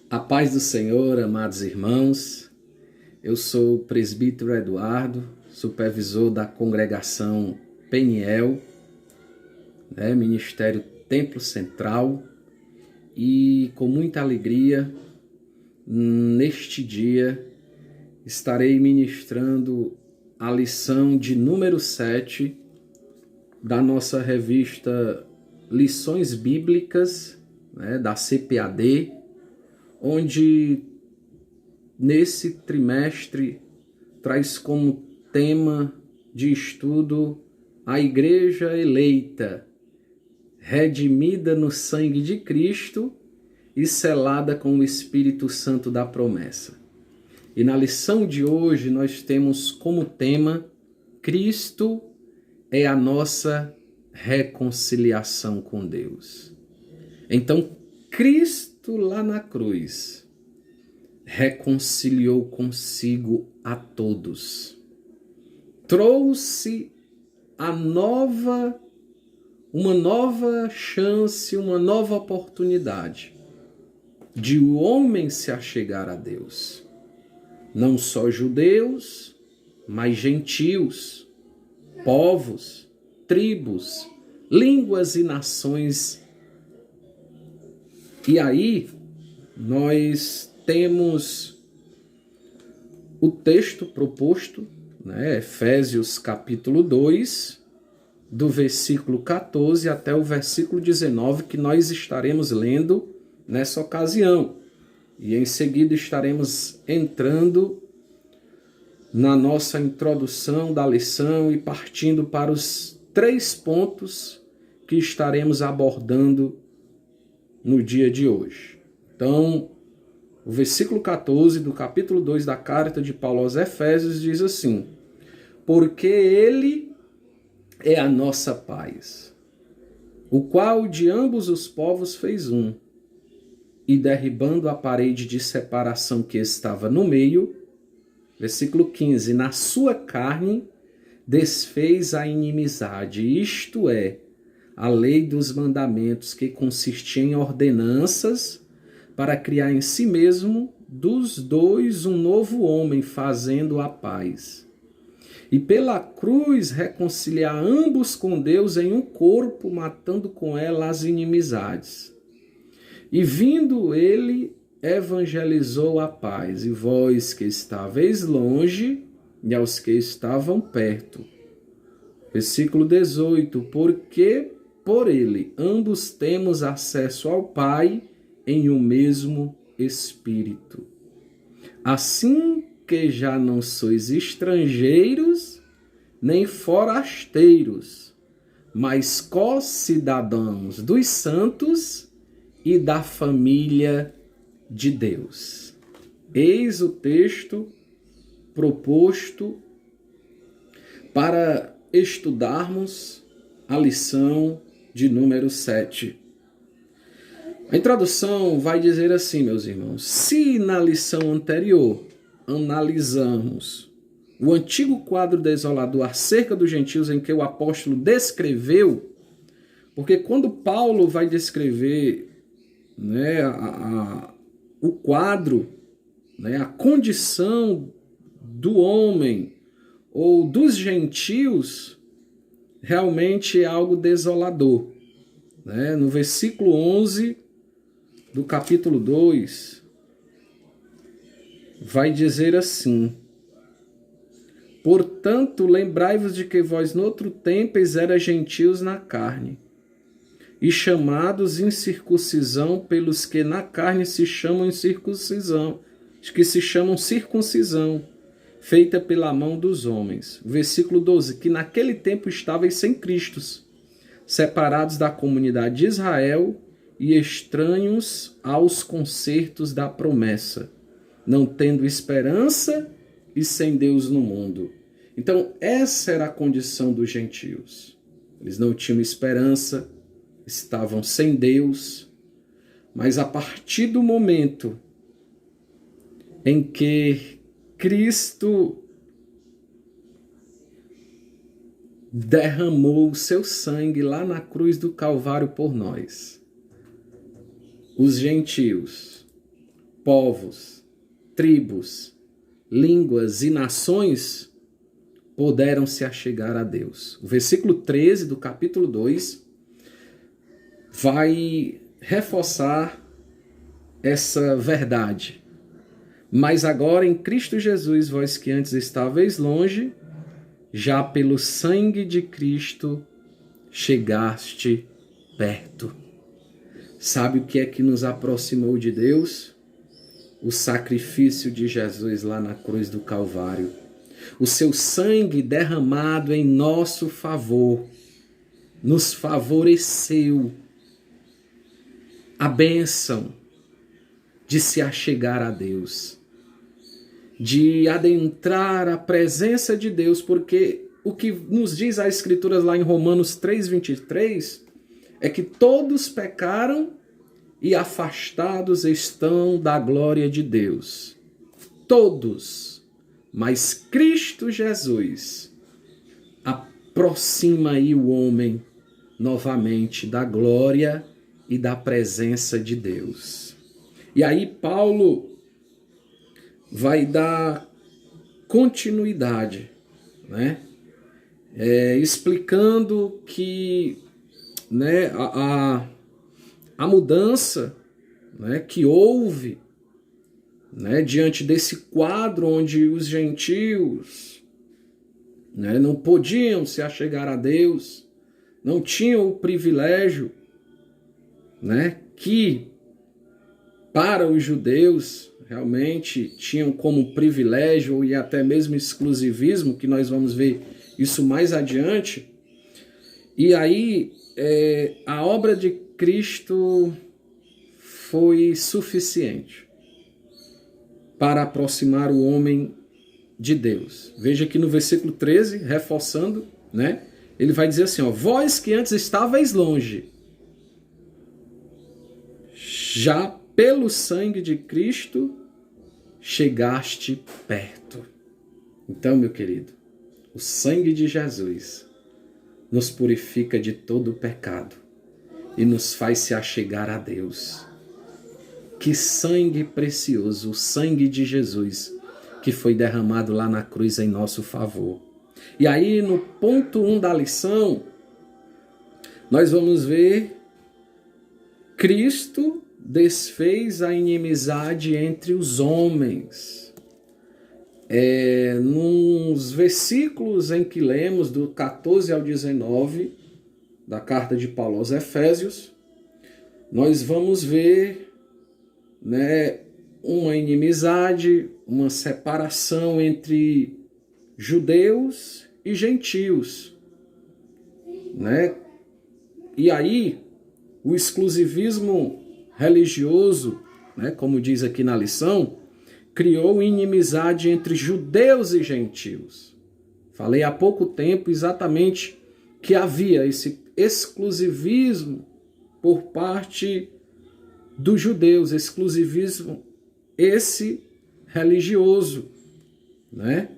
A paz do Senhor, amados irmãos. Eu sou o presbítero Eduardo, supervisor da congregação Peniel, Ministério Templo Central, e com muita alegria, neste dia, estarei ministrando a lição de número 7 da nossa revista Lições Bíblicas, da CPAD, onde nesse trimestre traz como tema de estudo a Igreja eleita, redimida no sangue de Cristo e selada com o Espírito Santo da promessa. E na lição de hoje nós temos como tema Cristo é a nossa reconciliação com Deus. Então, Cristo lá na cruz reconciliou consigo a todos. Trouxe uma nova chance, uma nova oportunidade de o homem se achegar a Deus. Não só judeus, mas gentios, povos, tribos, línguas e nações. E aí, nós temos o texto proposto, Efésios capítulo 2, do versículo 14 até o versículo 19, que nós estaremos lendo nessa ocasião. E em seguida estaremos entrando na nossa introdução da lição e partindo para os 3 pontos que estaremos abordando no dia de hoje. Então, o versículo 14 do capítulo 2 da carta de Paulo aos Efésios diz assim: porque ele é a nossa paz, o qual de ambos os povos fez um, e derribando a parede de separação que estava no meio, versículo 15, na sua carne desfez a inimizade, isto é, a lei dos mandamentos, que consistia em ordenanças para criar em si mesmo dos dois um novo homem, fazendo a paz. E pela cruz reconciliar ambos com Deus em um corpo, matando com ela as inimizades. E vindo ele, evangelizou a paz, e vós que estáveis longe, e aos que estavam perto. Versículo 18, porque por ele ambos temos acesso ao Pai em um mesmo Espírito. Assim que já não sois estrangeiros, nem forasteiros, mas co-cidadãos dos santos e da família de Deus. Eis o texto proposto para estudarmos a lição de número 7. A introdução vai dizer assim, meus irmãos: se na lição anterior analisamos o antigo quadro desolador acerca dos gentios em que o apóstolo descreveu, porque quando Paulo vai descrever o quadro, a condição do homem ou dos gentios, realmente é algo desolador. No versículo 11 do capítulo 2, vai dizer assim: portanto, lembrai-vos de que vós noutro tempo eras gentios na carne, e chamados incircuncisão pelos que na carne se chamam incircuncisão, que se chamam circuncisão, feita pela mão dos homens. Versículo 12, que naquele tempo estavais sem Cristo, separados da comunidade de Israel e estranhos aos concertos da promessa, não tendo esperança e sem Deus no mundo. Então, essa era a condição dos gentios. Eles não tinham esperança, estavam sem Deus, mas a partir do momento em que Cristo derramou o seu sangue lá na cruz do Calvário por nós, os gentios povos, tribos, línguas e nações puderam se achegar a Deus. O versículo 13 do capítulo 2 vai reforçar essa verdade. Mas agora em Cristo Jesus, vós que antes estáveis longe, já pelo sangue de Cristo chegaste perto. Sabe o que é que nos aproximou de Deus? O sacrifício de Jesus lá na cruz do Calvário. O seu sangue derramado em nosso favor nos favoreceu a bênção de se achegar a Deus, de adentrar a presença de Deus, porque o que nos diz a Escritura lá em Romanos 3:23 é que todos pecaram e afastados estão da glória de Deus. Todos. Mas Cristo Jesus aproxima aí o homem novamente da glória e da presença de Deus. E aí Paulo vai dar continuidade, né? Explicando que, né, a mudança, né, que houve, né, diante desse quadro onde os gentios, né, não podiam se achegar a Deus, não tinham o privilégio, né, que para os judeus realmente tinham como privilégio e até mesmo exclusivismo, que nós vamos ver isso mais adiante. E aí a obra de Cristo foi suficiente para aproximar o homem de Deus. Veja aqui no versículo 13, reforçando, né? Ele vai dizer assim, ó, vós que antes estáveis longe, já pelo sangue de Cristo chegaste perto. Então, meu querido, o sangue de Jesus nos purifica de todo o pecado e nos faz se achegar a Deus. Que sangue precioso, o sangue de Jesus, que foi derramado lá na cruz em nosso favor. E aí, no ponto 1 da lição, nós vamos ver Cristo desfez a inimizade entre os homens. Nos versículos em que lemos, do 14 ao 19, da carta de Paulo aos Efésios, nós vamos ver, né, uma inimizade, uma separação entre judeus e gentios, né? E aí, o exclusivismo religioso, né, como diz aqui na lição, criou inimizade entre judeus e gentios. Falei há pouco tempo exatamente que havia esse exclusivismo por parte dos judeus, exclusivismo esse religioso, né?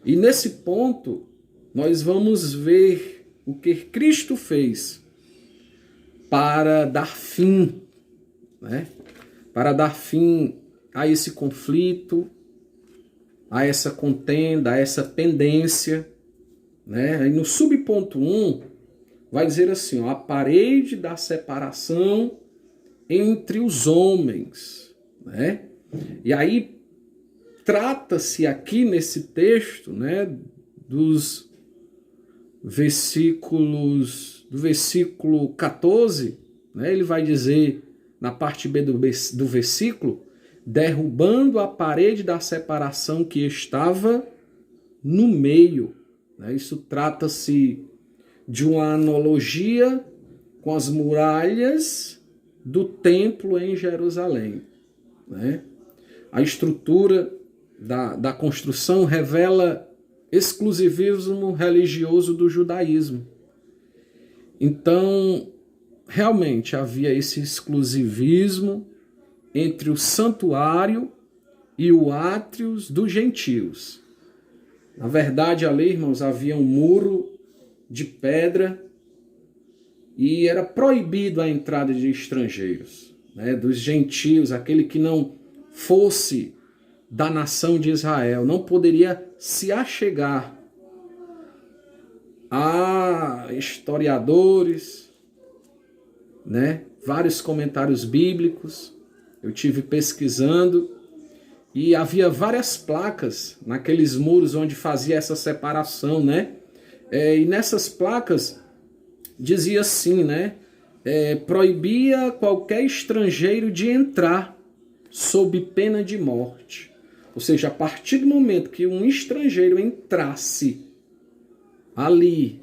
E nesse ponto nós vamos ver o que Cristo fez para dar fim, né? Para dar fim a esse conflito, a essa contenda, a essa pendência, né? E no subponto 1 vai dizer assim, ó, a parede da separação entre os homens, né? E aí trata-se aqui nesse texto, né, dos versículos, do versículo 14, né, ele vai dizer na parte B do versículo, derrubando a parede da separação que estava no meio. Né? Isso trata-se de uma analogia com as muralhas do templo em Jerusalém. Né? A estrutura da construção revela exclusivismo religioso do judaísmo. Então, realmente havia esse exclusivismo entre o santuário e o átrio dos gentios. Na verdade, ali, irmãos, havia um muro de pedra e era proibido a entrada de estrangeiros, né, dos gentios, aquele que não fosse da nação de Israel, não poderia se achegar. Há historiadores, né, vários comentários bíblicos, eu tive pesquisando, e havia várias placas naqueles muros onde fazia essa separação, né? E nessas placas dizia assim, né? Proibia qualquer estrangeiro de entrar sob pena de morte. Ou seja, a partir do momento que um estrangeiro entrasse ali,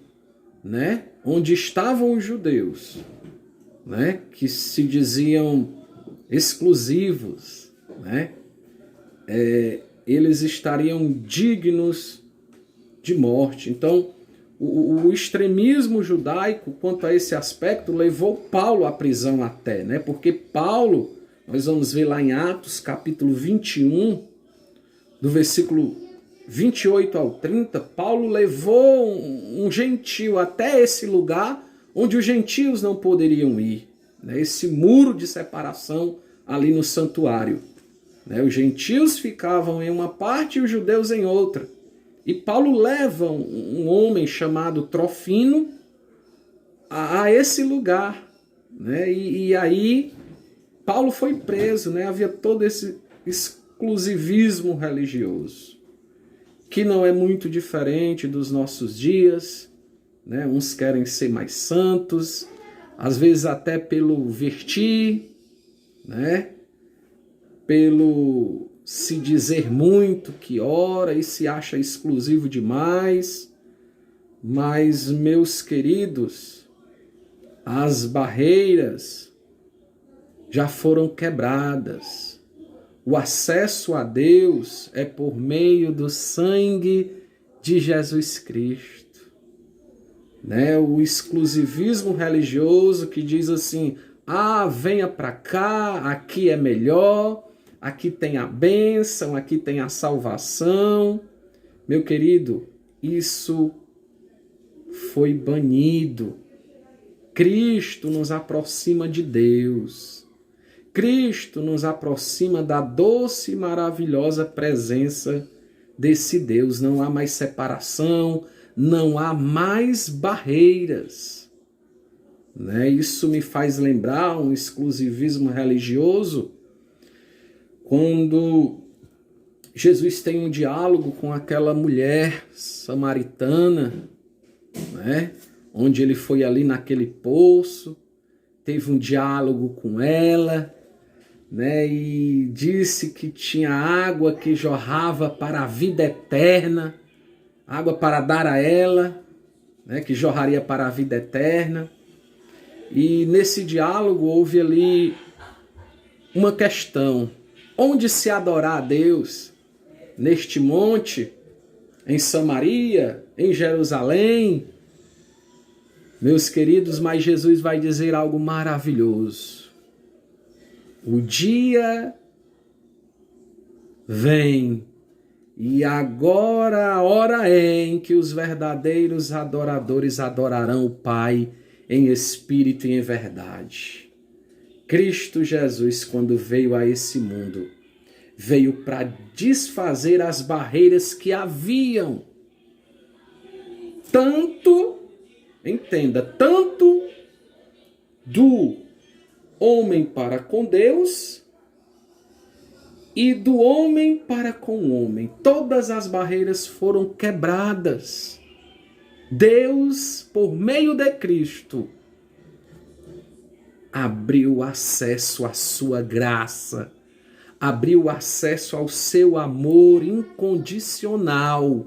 né, onde estavam os judeus, né, que se diziam exclusivos, né, eles estariam dignos de morte. Então, o extremismo judaico quanto a esse aspecto levou Paulo à prisão até, né? Porque Paulo, nós vamos ver lá em Atos capítulo 21, do versículo 28 ao 30, Paulo levou um gentio até esse lugar onde os gentios não poderiam ir, né? Esse muro de separação ali no santuário. Os gentios ficavam em uma parte e os judeus em outra. E Paulo leva um homem chamado Trofimo a esse lugar, né? E aí Paulo foi preso, né? Havia todo esse exclusivismo religioso, que não é muito diferente dos nossos dias, né? Uns querem ser mais santos, às vezes até pelo vestir, né? Pelo se dizer muito que ora e se acha exclusivo demais. Mas, meus queridos, as barreiras já foram quebradas. O acesso a Deus é por meio do sangue de Jesus Cristo. Né? O exclusivismo religioso que diz assim, venha para cá, aqui é melhor, aqui tem a bênção, aqui tem a salvação. Meu querido, isso foi banido. Cristo nos aproxima de Deus. Cristo nos aproxima da doce e maravilhosa presença desse Deus. Não há mais separação, não há mais barreiras. Né? Isso me faz lembrar um exclusivismo religioso, quando Jesus tem um diálogo com aquela mulher samaritana, né? Onde ele foi ali naquele poço, teve um diálogo com ela, né? E disse que tinha água que jorrava para a vida eterna, água para dar a ela, né? Que jorraria para a vida eterna. E nesse diálogo houve ali uma questão: onde se adorar a Deus? Neste monte? Em Samaria? Em Jerusalém? Meus queridos, mas Jesus vai dizer algo maravilhoso. O dia vem, e agora a hora é em que os verdadeiros adoradores adorarão o Pai em espírito e em verdade. Cristo Jesus, quando veio a esse mundo, veio para desfazer as barreiras que haviam. Tanto do homem para com Deus e do homem para com o homem. Todas as barreiras foram quebradas. Deus, por meio de Cristo, abriu acesso à sua graça, abriu acesso ao seu amor incondicional.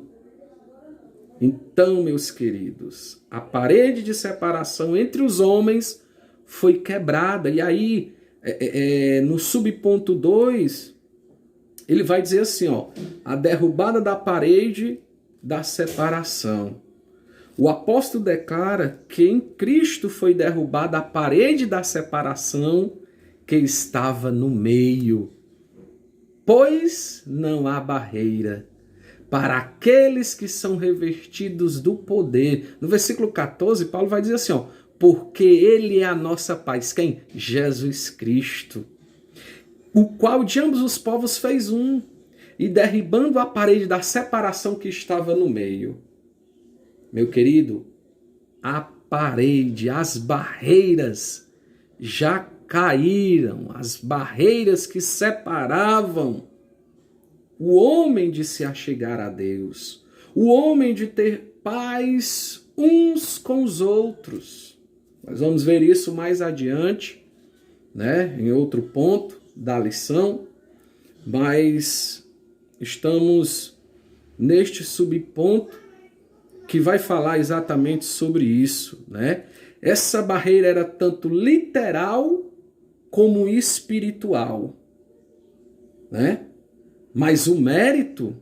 Então, meus queridos, a parede de separação entre os homens foi quebrada. E aí, no subponto 2, ele vai dizer assim, a derrubada da parede da separação. O apóstolo declara que em Cristo foi derrubada a parede da separação que estava no meio. Pois não há barreira para aqueles que são revestidos do poder. No versículo 14, Paulo vai dizer assim, porque ele é a nossa paz. Quem? Jesus Cristo. o qual de ambos os povos fez um, e derribando a parede da separação que estava no meio. Meu querido, a parede, as barreiras já caíram, as barreiras que separavam o homem de se achegar a Deus, o homem de ter paz uns com os outros. Nós vamos ver isso mais adiante, né, em outro ponto da lição, mas estamos neste subponto que vai falar exatamente sobre isso, né? Essa barreira era tanto literal como espiritual, né? Mas o mérito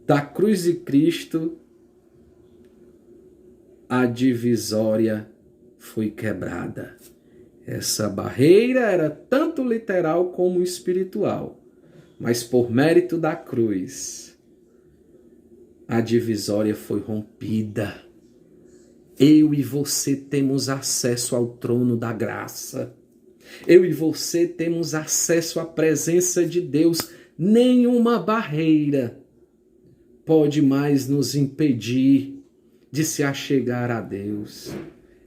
da cruz de Cristo, a divisória foi quebrada. Essa barreira era tanto literal como espiritual, mas por mérito da cruz, a divisória foi rompida. Eu e você temos acesso ao trono da graça. Eu e você temos acesso à presença de Deus. Nenhuma barreira pode mais nos impedir de se achegar a Deus.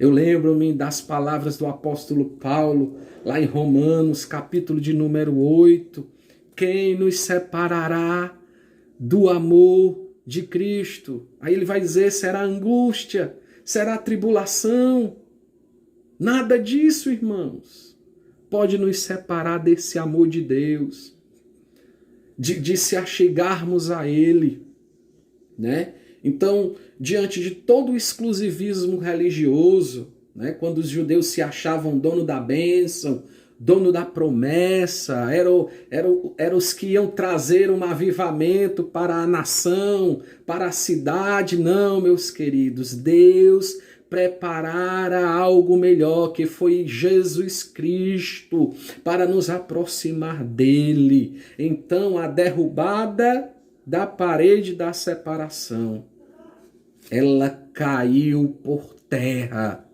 Eu lembro-me das palavras do apóstolo Paulo, lá em Romanos, capítulo de número 8. Quem nos separará do amor de Cristo? Aí ele vai dizer, será angústia, será tribulação. Nada disso, irmãos, pode nos separar desse amor de Deus, de se achegarmos a Ele, né? Então, diante de todo o exclusivismo religioso, né, quando os judeus se achavam dono da bênção, dono da promessa, eram os que iam trazer um avivamento para a nação, para a cidade. Não, meus queridos, Deus preparara algo melhor, que foi Jesus Cristo, para nos aproximar dele. Então, a derrubada da parede da separação, ela caiu por terra.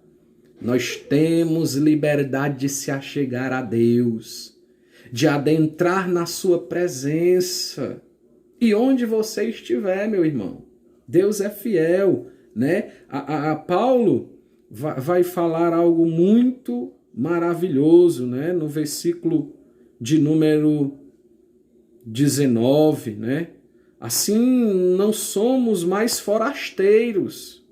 Nós temos liberdade de se achegar a Deus, de adentrar na sua presença. E onde você estiver, meu irmão, Deus é fiel, né? A Paulo vai falar algo muito maravilhoso, né? No versículo de número 19, né? Assim, não somos mais forasteiros,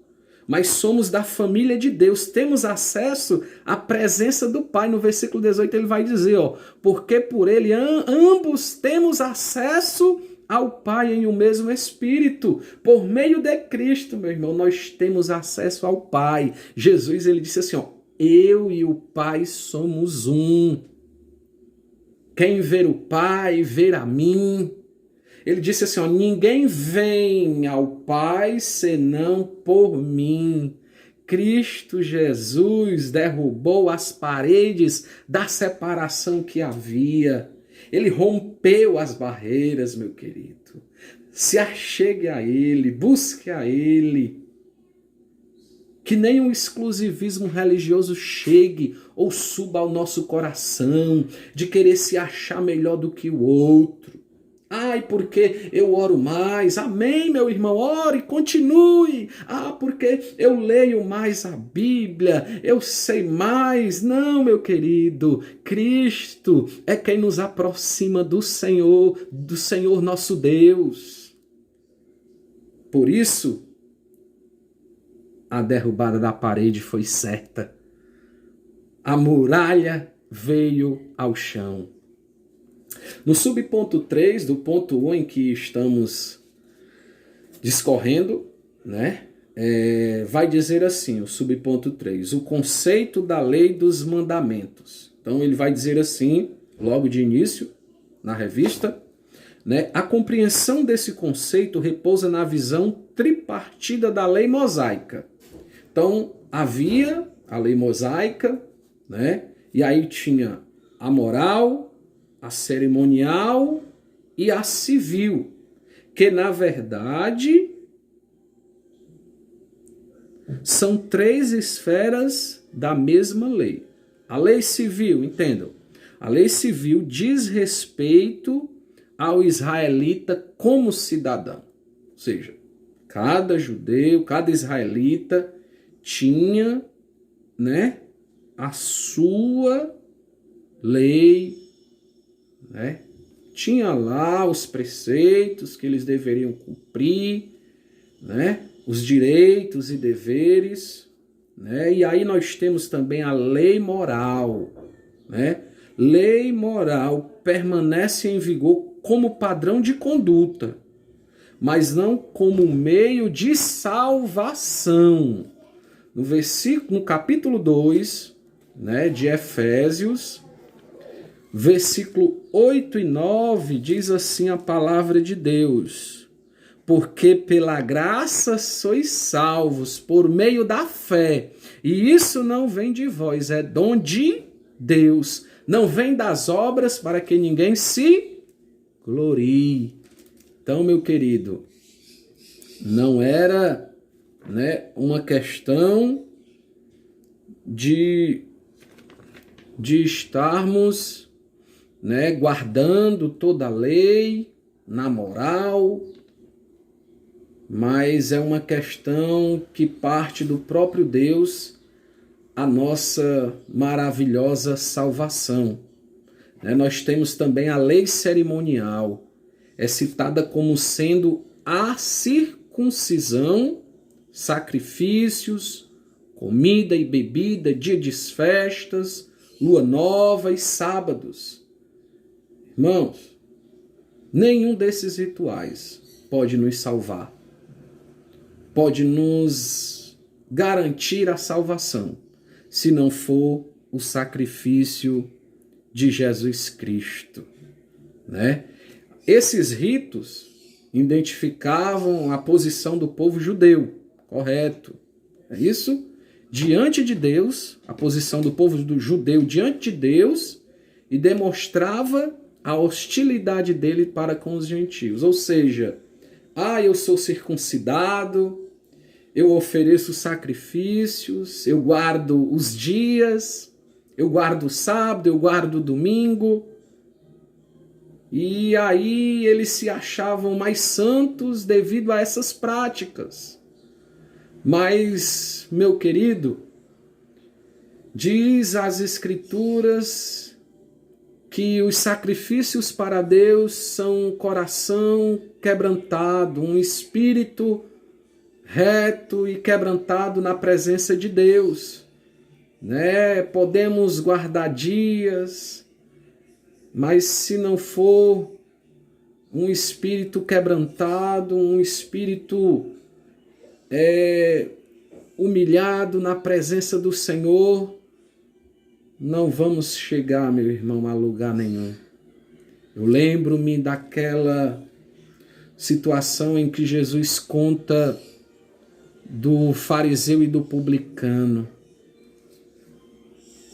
mas somos da família de Deus. Temos acesso à presença do Pai. No versículo 18 ele vai dizer, ó, porque por ele ambos temos acesso ao Pai em um mesmo Espírito. Por meio de Cristo, meu irmão, nós temos acesso ao Pai. Jesus, ele disse assim, ó, eu e o Pai somos um. Quem ver o Pai, ver a mim. Ele disse assim, ó, ninguém vem ao Pai senão por mim. Cristo Jesus derrubou as paredes da separação que havia. Ele rompeu as barreiras, meu querido. Se achegue a Ele, busque a Ele. Que nenhum exclusivismo religioso chegue ou suba ao nosso coração, de querer se achar melhor do que o outro. Ai, porque eu oro mais. Amém, meu irmão, ore, continue. Ah, porque eu leio mais a Bíblia, eu sei mais. Não, meu querido, Cristo é quem nos aproxima do Senhor nosso Deus. Por isso, a derrubada da parede foi certa. A muralha veio ao chão. No subponto 3, do ponto 1 em que estamos discorrendo, né, vai dizer assim, o subponto 3, o conceito da lei dos mandamentos. Então ele vai dizer assim, logo de início, na revista, né, a compreensão desse conceito repousa na visão tripartida da lei mosaica. Então havia a lei mosaica, né, e aí tinha a moral, a cerimonial e a civil, que na verdade são três esferas da mesma lei. A lei civil, entendam, A lei civil diz respeito ao israelita como cidadão. Ou seja, cada judeu, cada israelita tinha, né, a sua lei, né? Tinha lá os preceitos que eles deveriam cumprir, né? Os direitos e deveres, né? E aí nós temos também a lei moral, né? Lei moral permanece em vigor como padrão de conduta, mas não como meio de salvação. No capítulo 2, né, de Efésios, versículo 8 e 9, diz assim a palavra de Deus: porque pela graça sois salvos por meio da fé, e isso não vem de vós, é dom de Deus, não vem das obras para que ninguém se glorie. Então, meu querido, não era, né, uma questão de estarmos, né, guardando toda a lei na moral, mas é uma questão que parte do próprio Deus, a nossa maravilhosa salvação. Nós temos também a lei cerimonial, é citada como sendo a circuncisão, sacrifícios, comida e bebida, dia de festas, lua nova e sábados. Irmãos, nenhum desses rituais pode nos salvar, pode nos garantir a salvação, se não for o sacrifício de Jesus Cristo, né? Esses ritos identificavam a posição do povo judeu, correto? É isso? Diante de Deus, a posição do povo judeu diante de Deus, e demonstrava a hostilidade dele para com os gentios. Ou seja, eu sou circuncidado, eu ofereço sacrifícios, eu guardo os dias, eu guardo o sábado, eu guardo o domingo. E aí eles se achavam mais santos devido a essas práticas. Mas, meu querido, diz as Escrituras que os sacrifícios para Deus são um coração quebrantado, um espírito reto e quebrantado na presença de Deus, né? Podemos guardar dias, mas se não for um espírito quebrantado, um espírito humilhado na presença do Senhor, não vamos chegar, meu irmão, a lugar nenhum. Eu lembro-me daquela situação em que Jesus conta do fariseu e do publicano.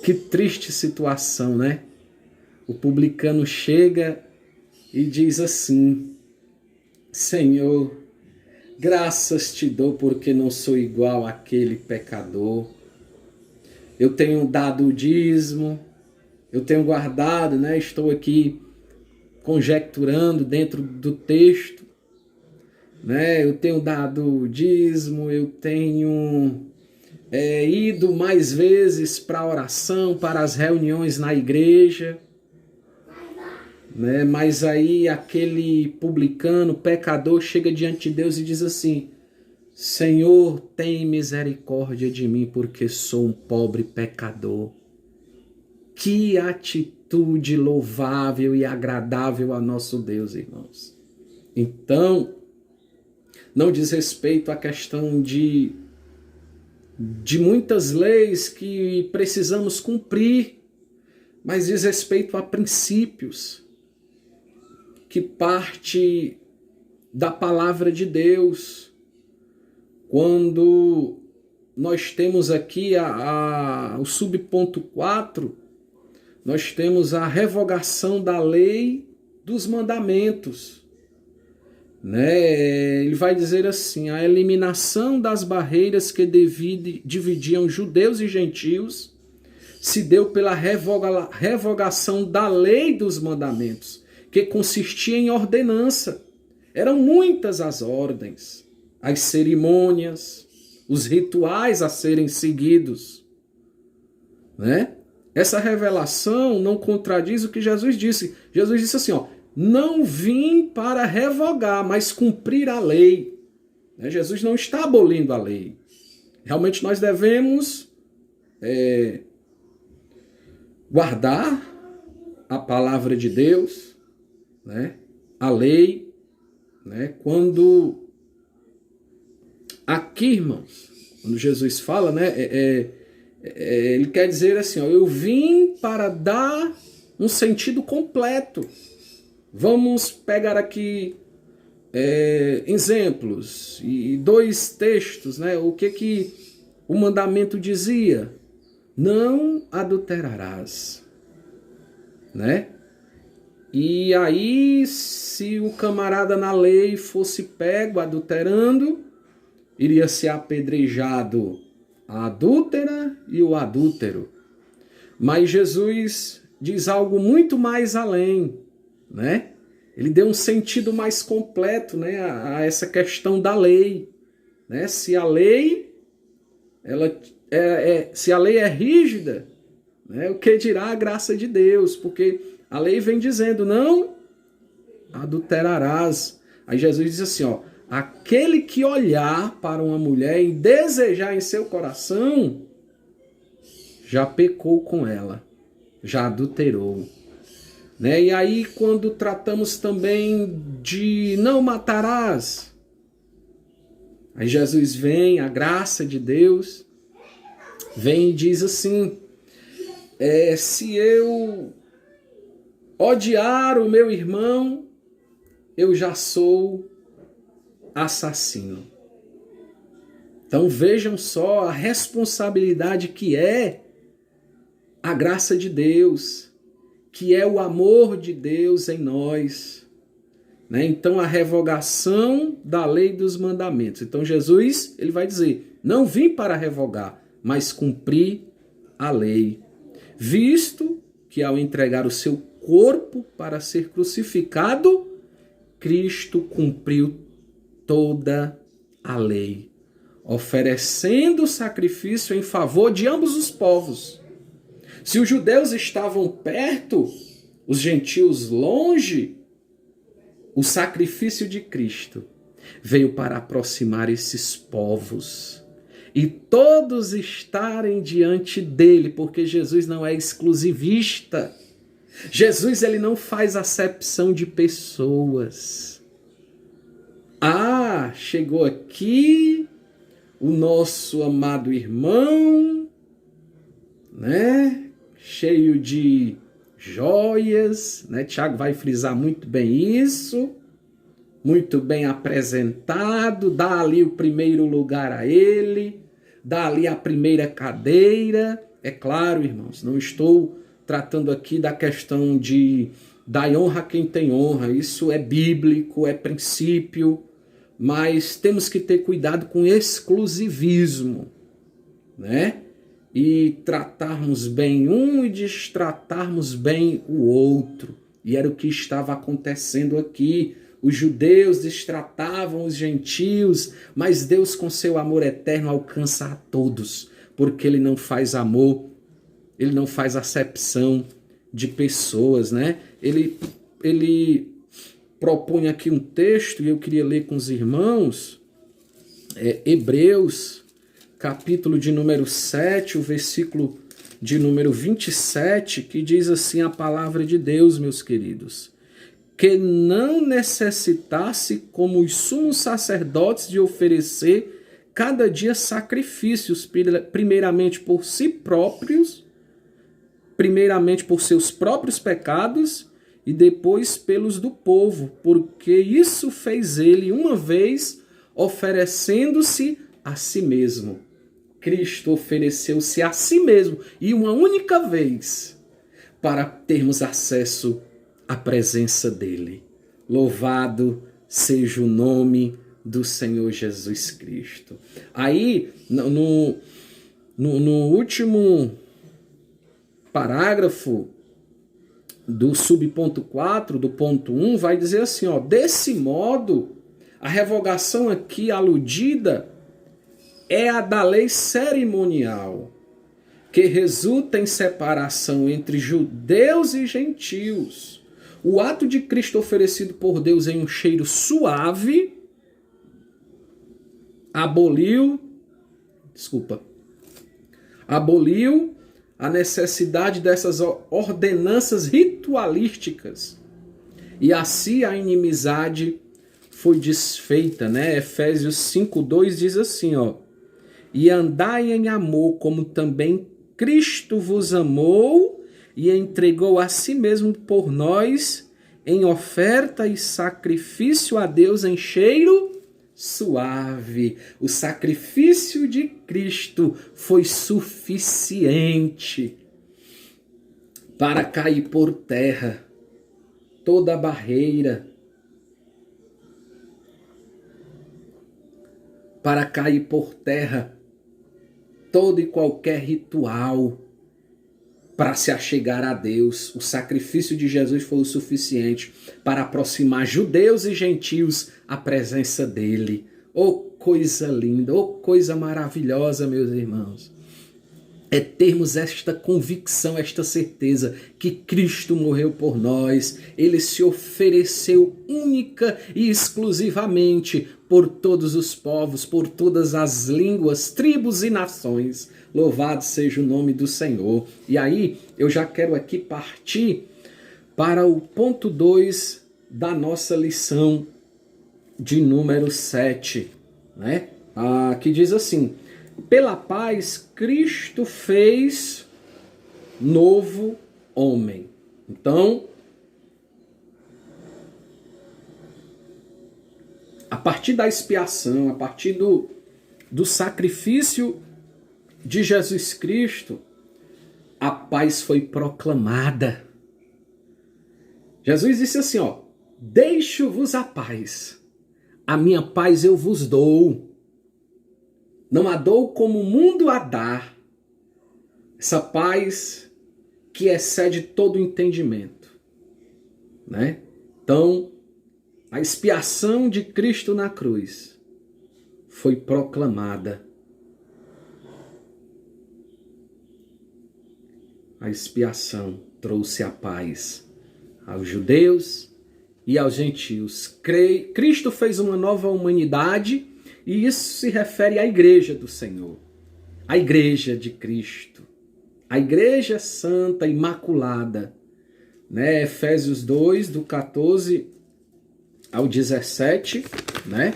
Que triste situação, né? O publicano chega e diz assim: Senhor, graças te dou porque não sou igual àquele pecador. Eu tenho dado o dízimo, eu tenho guardado, né? Estou aqui conjecturando dentro do texto, né? Eu tenho dado o dízimo, eu tenho ido mais vezes para a oração, para as reuniões na igreja, né? Mas aí aquele publicano, pecador, chega diante de Deus e diz assim: Senhor, tem misericórdia de mim, porque sou um pobre pecador. Que atitude louvável e agradável a nosso Deus, irmãos. Então, não diz respeito à questão de muitas leis que precisamos cumprir, mas diz respeito a princípios que parte da palavra de Deus. Quando nós temos aqui o subponto 4, nós temos a revogação da lei dos mandamentos, né? Ele vai dizer assim: a eliminação das barreiras que dividiam judeus e gentios, se deu pela revogação da lei dos mandamentos, que consistia em ordenança. Eram muitas as ordens, as cerimônias, os rituais a serem seguidos, né? Essa revelação não contradiz o que Jesus disse. Jesus disse assim, ó, não vim para revogar, mas cumprir a lei. Jesus não está abolindo a lei. Realmente nós devemos guardar a palavra de Deus, né? A lei, né? Quando aqui, irmãos, quando Jesus fala, né? Ele quer dizer assim, ó, eu vim para dar um sentido completo. Vamos pegar aqui exemplos e 2 textos, né? O que o mandamento dizia? Não adulterarás, né? E aí, se o camarada na lei fosse pego adulterando, iria ser apedrejado a adúltera e o adúltero. Mas Jesus diz algo muito mais além, né? Ele deu um sentido mais completo, né, a essa questão da lei, né? Se a lei se a lei é rígida, né, o que dirá a graça de Deus? Porque a lei vem dizendo, não adulterarás. Aí Jesus diz assim, ó, aquele que olhar para uma mulher e desejar em seu coração, já pecou com ela, já adulterou. Né? E aí quando tratamos também de não matarás, aí Jesus vem, a graça de Deus, vem e diz assim, se eu odiar o meu irmão, eu já sou assassino. Então vejam só a responsabilidade que é a graça de Deus, que é o amor de Deus em nós, né? Então a revogação da lei dos mandamentos. Então Jesus, ele vai dizer, não vim para revogar, mas cumprir a lei. Visto que ao entregar o seu corpo para ser crucificado, Cristo cumpriu toda a lei, oferecendo sacrifício em favor de ambos os povos. Se os judeus estavam perto, os gentios longe, o sacrifício de Cristo veio para aproximar esses povos e todos estarem diante dele, porque Jesus não é exclusivista. Jesus, ele não faz acepção de pessoas. Ah, chegou aqui o nosso amado irmão, né? Cheio de joias, né? Tiago vai frisar muito bem isso, muito bem apresentado, dá ali o primeiro lugar a ele, dá ali a primeira cadeira. É claro, irmãos, não estou tratando aqui da questão de dar honra a quem tem honra, isso é bíblico, é princípio, mas temos que ter cuidado com exclusivismo, né? E tratarmos bem um e destratarmos bem o outro. E era o que estava acontecendo aqui. Os judeus destratavam os gentios, mas Deus, com seu amor eterno, alcança a todos, porque ele não faz amor, ele não faz acepção de pessoas, né? Ele propõe aqui um texto, e eu queria ler com os irmãos, Hebreus, capítulo de número 7, o versículo de número 27, que diz assim a palavra de Deus, meus queridos, que não necessitasse, como os sumos sacerdotes, de oferecer cada dia sacrifícios, primeiramente por si próprios, primeiramente por seus próprios pecados e depois pelos do povo, porque isso fez ele uma vez, oferecendo-se a si mesmo. Cristo ofereceu-se a si mesmo, e uma única vez, para termos acesso à presença dele. Louvado seja o nome do Senhor Jesus Cristo. Aí, no último parágrafo do subponto 4, do ponto 1, vai dizer assim, ó, desse modo, a revogação aqui aludida é a da lei cerimonial, que resulta em separação entre judeus e gentios. O ato de Cristo oferecido por Deus em um cheiro suave aboliu a necessidade dessas ordenanças ritualísticas. E assim a inimizade foi desfeita, né? Efésios 5:2 diz assim, ó: e andai em amor, como também Cristo vos amou e entregou a si mesmo por nós em oferta e sacrifício a Deus em cheiro suave. O sacrifício de Cristo foi suficiente para cair por terra toda a barreira, para cair por terra todo e qualquer ritual para se achegar a Deus. O sacrifício de Jesus foi o suficiente para aproximar judeus e gentios à presença dele. Oh, coisa linda, oh, coisa maravilhosa, meus irmãos. É termos esta convicção, esta certeza que Cristo morreu por nós. Ele se ofereceu única e exclusivamente por todos os povos, por todas as línguas, tribos e nações. Louvado seja o nome do Senhor. E aí, eu já quero aqui partir para o ponto 2 da nossa lição de número 7, né? Que diz assim: pela paz, Cristo fez novo homem. Então, a partir da expiação, a partir do sacrifício de Jesus Cristo, a paz foi proclamada. Jesus disse assim, ó: deixo-vos a paz, a minha paz eu vos dou. Não a dou como o mundo a dá. Essa paz que excede todo o entendimento, né? Então, a expiação de Cristo na cruz foi proclamada. A expiação trouxe a paz aos judeus e aos gentios. Cristo fez uma nova humanidade, e isso se refere à igreja do Senhor, a igreja de Cristo, a igreja santa, imaculada, né? Efésios 2, do 14 ao 17, né?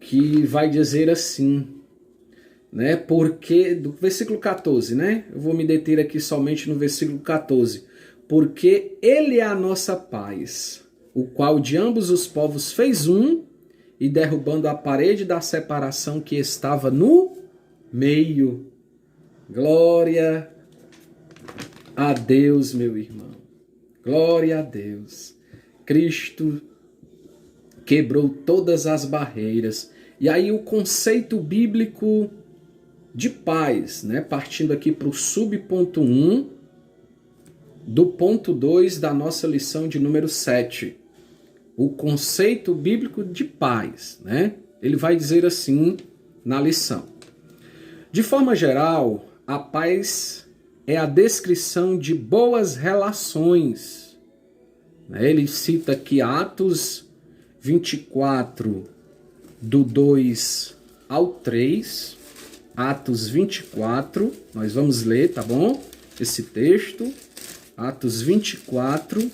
Que vai dizer assim, né? Porque, do versículo 14, né? Eu vou me deter aqui somente no versículo 14. Porque ele é a nossa paz, o qual de ambos os povos fez um, e derrubando a parede da separação que estava no meio. Glória a Deus, meu irmão. Glória a Deus. Cristo quebrou todas as barreiras. E aí o conceito bíblico de paz, né? Partindo aqui para o subponto 1 do ponto 2 da nossa lição de número 7. O conceito bíblico de paz, né? Ele vai dizer assim na lição: de forma geral, a paz é a descrição de boas relações. Ele cita aqui Atos 24, do 2 ao 3. Atos 24, nós vamos ler, tá bom? Esse texto, Atos 24,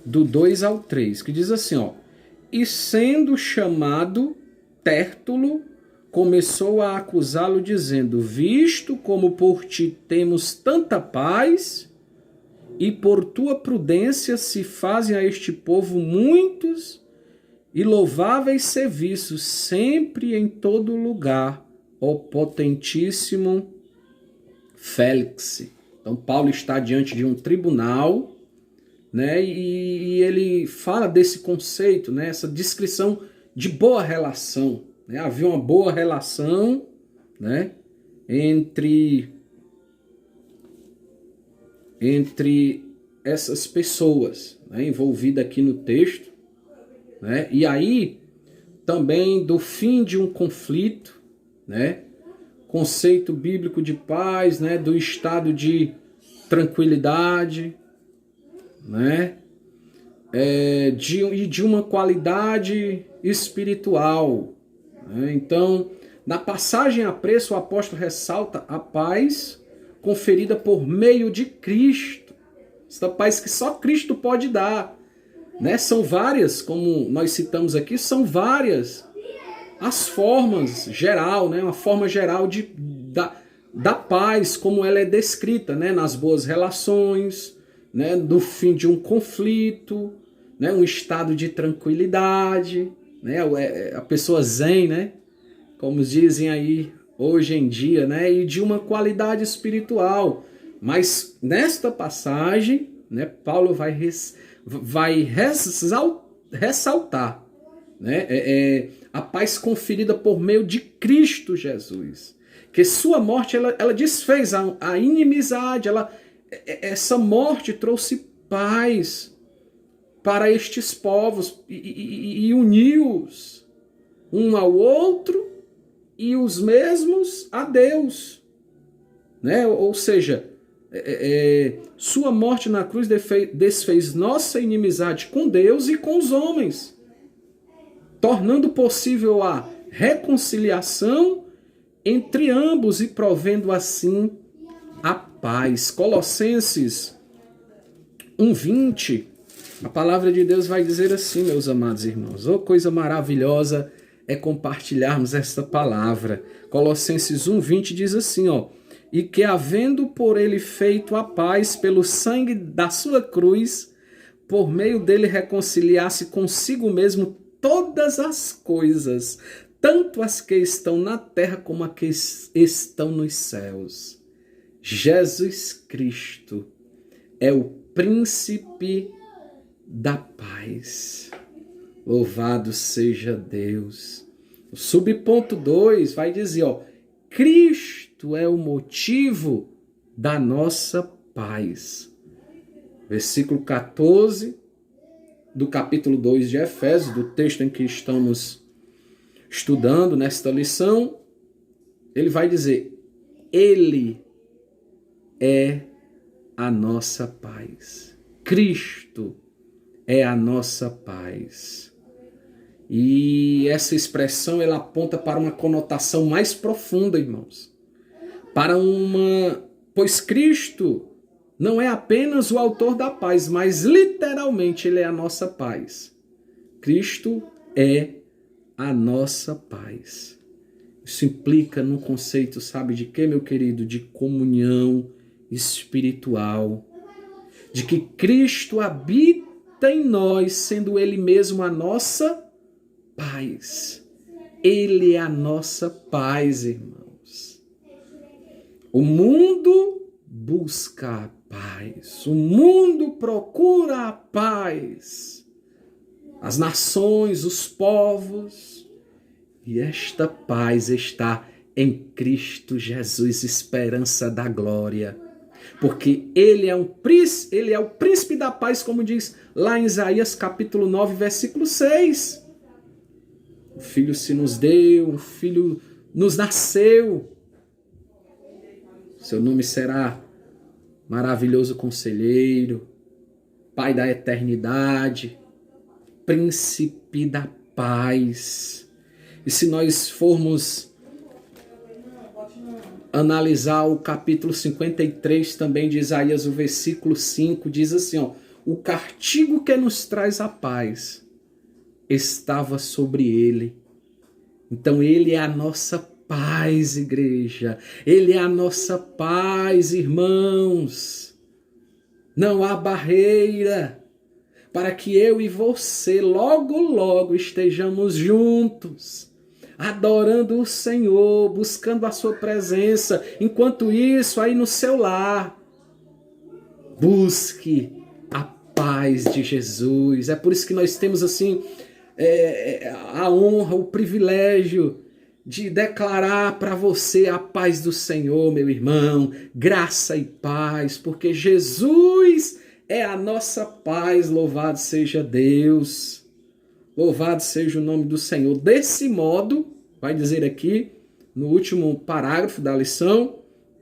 do 2 ao 3, que diz assim, ó: e sendo chamado, Tértulo começou a acusá-lo, dizendo: visto como por ti temos tanta paz, e por tua prudência se fazem a este povo muitos e louváveis serviços, sempre e em todo lugar, ó potentíssimo Félix. Então Paulo está diante de um tribunal, né, e ele fala desse conceito, né, essa descrição de boa relação, né? Havia uma boa relação, né, entre entre essas pessoas, né, envolvidas aqui no texto, né? E aí também do fim de um conflito, né? Conceito bíblico de paz, né? Do estado de tranquilidade, né? E de uma qualidade espiritual, né? Então, na passagem a preço, o apóstolo ressalta a paz conferida por meio de Cristo. Essa paz que só Cristo pode dar, né? São várias, como nós citamos aqui, são várias as formas geral, né? Uma forma geral da paz, como ela é descrita, né? Nas boas relações, né? Do fim de um conflito, né? Um estado de tranquilidade, né? A pessoa zen, né? Como dizem aí hoje em dia, né? E de uma qualidade espiritual. Mas nesta passagem, né? Paulo vai ressaltar, né? A paz conferida por meio de Cristo Jesus. Que sua morte, ela desfez a inimizade, essa morte trouxe paz para estes povos e uniu-os um ao outro e os mesmos a Deus, né? Ou seja, sua morte na cruz desfez nossa inimizade com Deus e com os homens, tornando possível a reconciliação entre ambos e provendo assim a paz. Colossenses 1:20, a palavra de Deus vai dizer assim, meus amados irmãos. Oh, coisa maravilhosa é compartilharmos esta palavra. Colossenses 1:20 diz assim, ó: e que havendo por ele feito a paz pelo sangue da sua cruz, por meio dele reconciliasse consigo mesmo todas as coisas, tanto as que estão na terra como as que estão nos céus. Jesus Cristo é o príncipe da paz. Louvado seja Deus. O subponto 2 vai dizer, ó: Cristo é o motivo da nossa paz. Versículo 14 do capítulo 2 de Efésios, do texto em que estamos estudando nesta lição, ele vai dizer: Ele é a nossa paz. Cristo é a nossa paz. E essa expressão, ela aponta para uma conotação mais profunda, irmãos. Pois Cristo não é apenas o autor da paz, mas literalmente ele é a nossa paz. Cristo é a nossa paz. Isso implica num conceito, sabe de quê, meu querido? De comunhão espiritual. De que Cristo habita em nós, sendo Ele mesmo a nossa paz. Ele é a nossa paz, irmãos. O mundo busca a paz. O mundo procura a paz. As nações, os povos. E esta paz está em Cristo Jesus, esperança da glória. Porque Ele é o príncipe da paz, como diz lá em Isaías capítulo 9, versículo 6. O Filho se nos deu, o Filho nos nasceu. Seu nome será Maravilhoso Conselheiro, Pai da Eternidade, Príncipe da Paz. E se nós formos analisar o capítulo 53 também de Isaías, o versículo 5, diz assim, ó: o castigo que nos traz a paz estava sobre ele. Então ele é a nossa paz, igreja. Ele é a nossa paz, irmãos. Não há barreira para que eu e você logo, logo estejamos juntos, adorando o Senhor, buscando a sua presença. Enquanto isso, aí no seu lar, busque a paz de Jesus. É por isso que nós temos assim a honra, o privilégio de declarar para você a paz do Senhor, meu irmão, graça e paz, porque Jesus é a nossa paz, louvado seja Deus, louvado seja o nome do Senhor. Desse modo, vai dizer aqui, no último parágrafo da lição,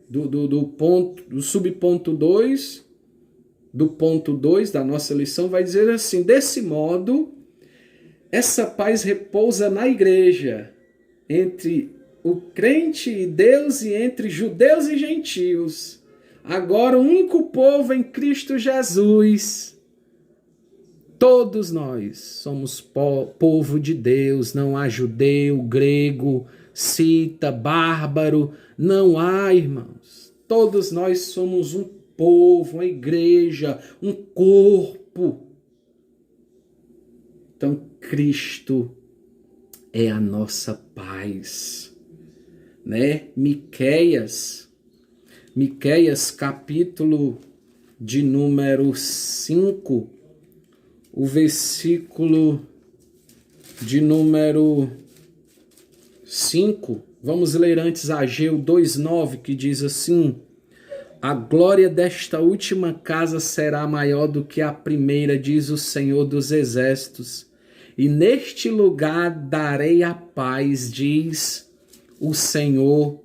do subponto 2, do ponto 2 da nossa lição, vai dizer assim: desse modo, essa paz repousa na igreja, entre o crente e Deus e entre judeus e gentios. Agora, o único povo em Cristo Jesus. Todos nós somos povo de Deus. Não há judeu, grego, cita, bárbaro. Não há, irmãos. Todos nós somos um povo, uma igreja, um corpo. Então, Cristo é a nossa paz, né? Miqueias capítulo de número 5, o versículo de número 5, vamos ler antes Ageu 2:9, que diz assim: a glória desta última casa será maior do que a primeira, diz o Senhor dos Exércitos. E neste lugar darei a paz, diz o Senhor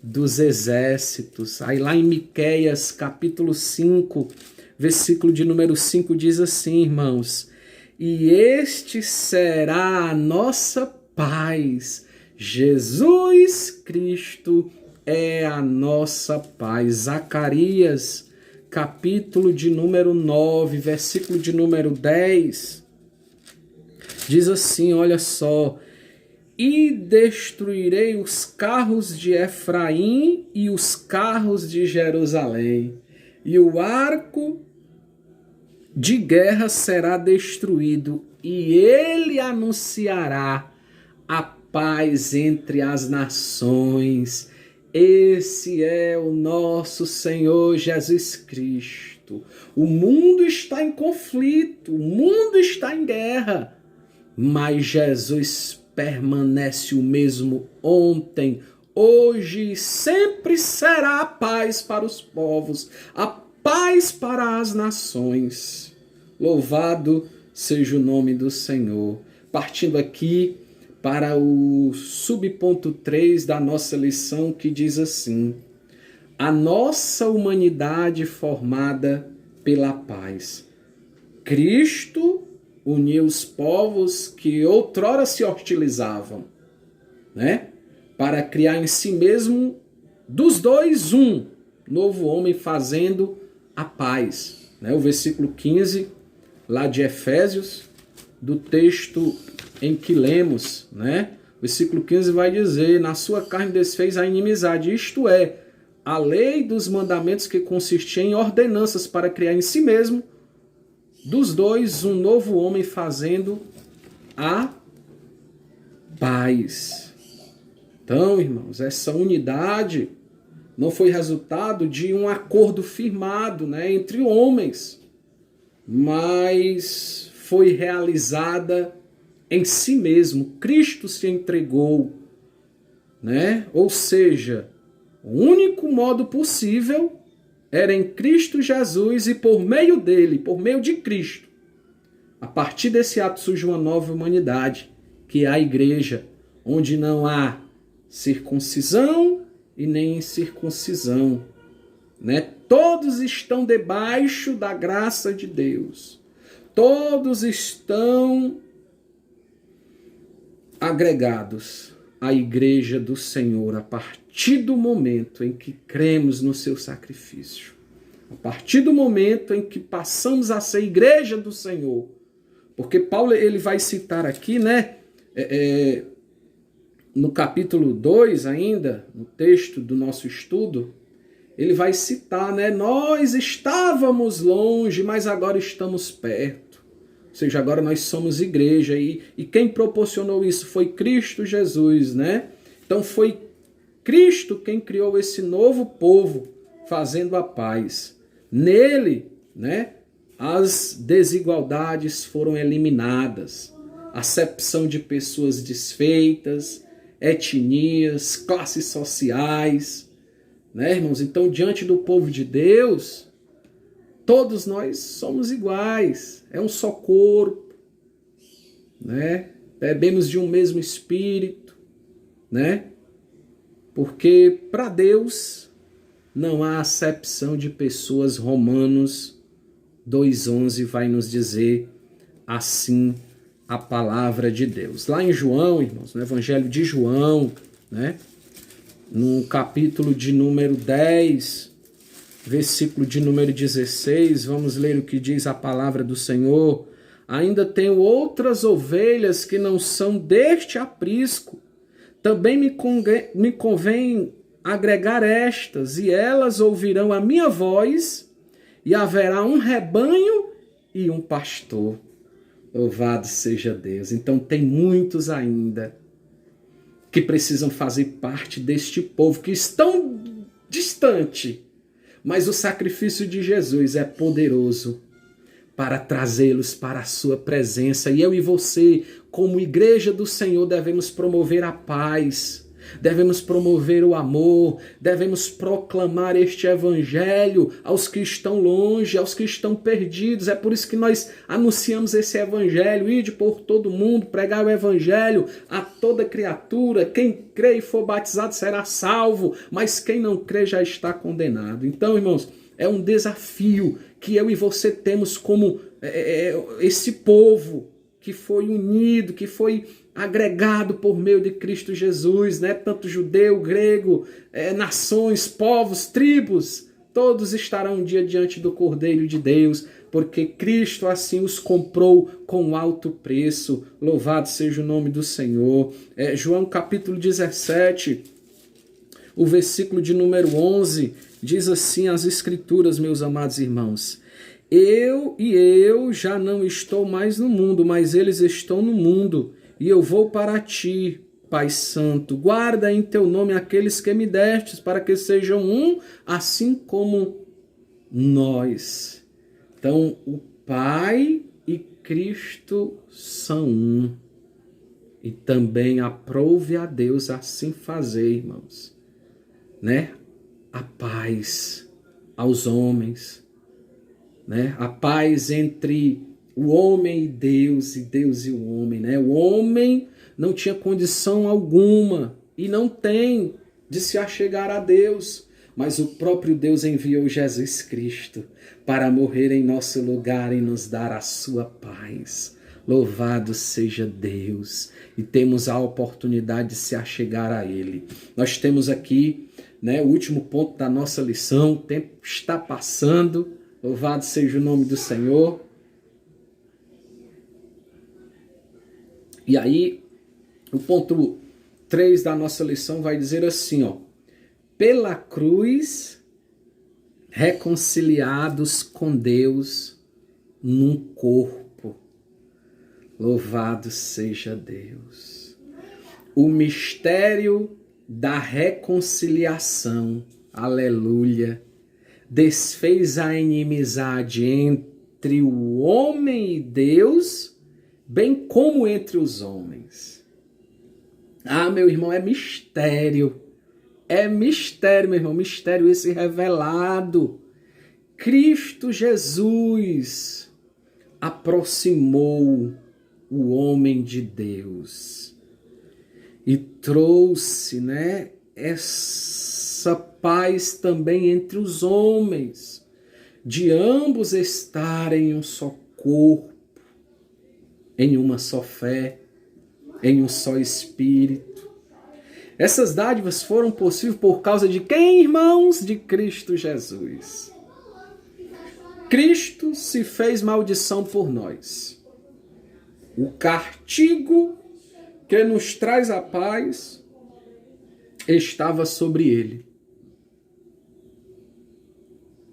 dos Exércitos. Aí lá em Miqueias, capítulo 5, versículo de número 5, diz assim, irmãos: e este será a nossa paz. Jesus Cristo é a nossa paz. Zacarias, capítulo de número 9, versículo de número 10, diz assim, olha só: e destruirei os carros de Efraim e os carros de Jerusalém, e o arco de guerra será destruído, e ele anunciará a paz entre as nações. Esse é o nosso Senhor Jesus Cristo. O mundo está em conflito, o mundo está em guerra, mas Jesus permanece o mesmo ontem, hoje e sempre. Será a paz para os povos, a paz para as nações. Louvado seja o nome do Senhor. Partindo aqui para o subponto 3 da nossa lição, que diz assim: a nossa humanidade formada pela paz. Cristo uniu os povos que outrora se hostilizavam, né? Para criar em si mesmo, dos dois, um novo homem, fazendo a paz. Né? O versículo 15, lá de Efésios, do texto em que lemos, né? O versículo 15 vai dizer: na sua carne desfez a inimizade, isto é, a lei dos mandamentos, que consistia em ordenanças para criar em si mesmo, dos dois, um novo homem, fazendo a paz. Então, irmãos, essa unidade não foi resultado de um acordo firmado, né, entre homens, mas foi realizada em si mesmo. Cristo se entregou, né? Ou seja, o único modo possível era em Cristo Jesus, e por meio dele, por meio de Cristo, a partir desse ato surge uma nova humanidade, que é a igreja, onde não há circuncisão e nem incircuncisão, né? Todos estão debaixo da graça de Deus. Todos estão agregados à igreja do Senhor a partir do momento em que cremos no seu sacrifício. A partir do momento em que passamos a ser igreja do Senhor. Porque Paulo, ele vai citar aqui, né, no capítulo 2 ainda, no texto do nosso estudo, ele vai citar, né, nós estávamos longe, mas agora estamos perto. Ou seja, agora nós somos igreja, e quem proporcionou isso foi Cristo Jesus, né? Então foi Cristo quem criou esse novo povo, fazendo a paz. Nele, né, as desigualdades foram eliminadas, acepção de pessoas desfeitas, etnias, classes sociais, né, irmãos? Então, diante do povo de Deus, todos nós somos iguais, é um só corpo, né? Bebemos de um mesmo espírito, né? Porque para Deus não há acepção de pessoas. Romanos 2,11 vai nos dizer assim a palavra de Deus. Lá em João, irmãos, no Evangelho de João, né? No capítulo de número 10, versículo de número 16, vamos ler o que diz a palavra do Senhor. Ainda tenho outras ovelhas que não são deste aprisco. Também me convém agregar estas, e elas ouvirão a minha voz, e haverá um rebanho e um pastor. Louvado seja Deus. Então tem muitos ainda que precisam fazer parte deste povo, que estão distante, mas o sacrifício de Jesus é poderoso para trazê-los para a sua presença. E eu e você, como igreja do Senhor, devemos promover a paz, devemos promover o amor, devemos proclamar este evangelho aos que estão longe, aos que estão perdidos. É por isso que nós anunciamos esse evangelho: ide por todo mundo, pregar o evangelho a toda criatura. Quem crê e for batizado será salvo, mas quem não crê já está condenado. Então, irmãos, é um desafio que eu e você temos como esse povo que foi unido, que foi agregado por meio de Cristo Jesus, né? Tanto judeu, grego, nações, povos, tribos, todos estarão um dia diante do Cordeiro de Deus, porque Cristo assim os comprou com alto preço. Louvado seja o nome do Senhor. João capítulo 17, o versículo de número 11, diz assim as Escrituras, meus amados irmãos: eu já não estou mais no mundo, mas eles estão no mundo, e eu vou para ti, Pai Santo. Guarda em teu nome aqueles que me destes, para que sejam um, assim como nós. Então, o Pai e Cristo são um. E também aprove a Deus assim fazer, irmãos, né? A paz aos homens, né? A paz entre o homem e Deus e o homem, né? O homem não tinha condição alguma e não tem de se achegar a Deus, mas o próprio Deus enviou Jesus Cristo para morrer em nosso lugar e nos dar a sua paz. Louvado seja Deus, e temos a oportunidade de se achegar a Ele. Nós temos aqui, né, o último ponto da nossa lição. O tempo está passando, louvado seja o nome do Senhor. E aí, o ponto 3 da nossa lição vai dizer assim, ó: pela cruz, reconciliados com Deus num corpo. Louvado seja Deus. O mistério da reconciliação, aleluia, desfez a inimizade entre o homem e Deus, bem como entre os homens. Ah, meu irmão, é mistério. É mistério, meu irmão, mistério esse revelado. Cristo Jesus aproximou o homem de Deus e trouxe, né, essa paz também entre os homens, de ambos estarem em um só corpo, em uma só fé, em um só espírito. Essas dádivas foram possíveis por causa de quem, irmãos? De Cristo Jesus. Cristo se fez maldição por nós. O castigo que nos traz a paz estava sobre ele.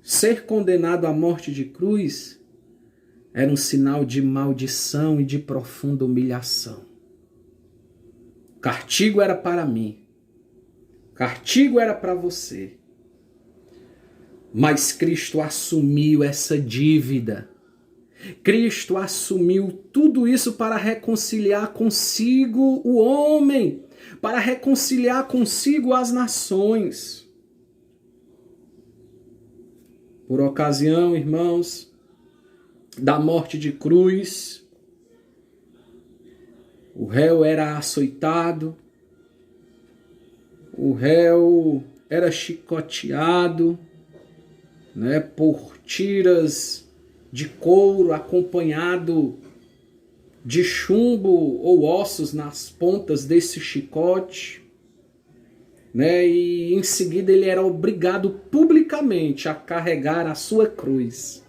Ser condenado à morte de cruz era um sinal de maldição e de profunda humilhação. O castigo era para mim. O castigo era para você. Mas Cristo assumiu essa dívida. Cristo assumiu tudo isso para reconciliar consigo o homem, para reconciliar consigo as nações. Por ocasião, irmãos, da morte de cruz, o réu era açoitado, o réu era chicoteado, né, por tiras de couro acompanhado de chumbo ou ossos nas pontas desse chicote, né, e em seguida ele era obrigado publicamente a carregar a sua cruz.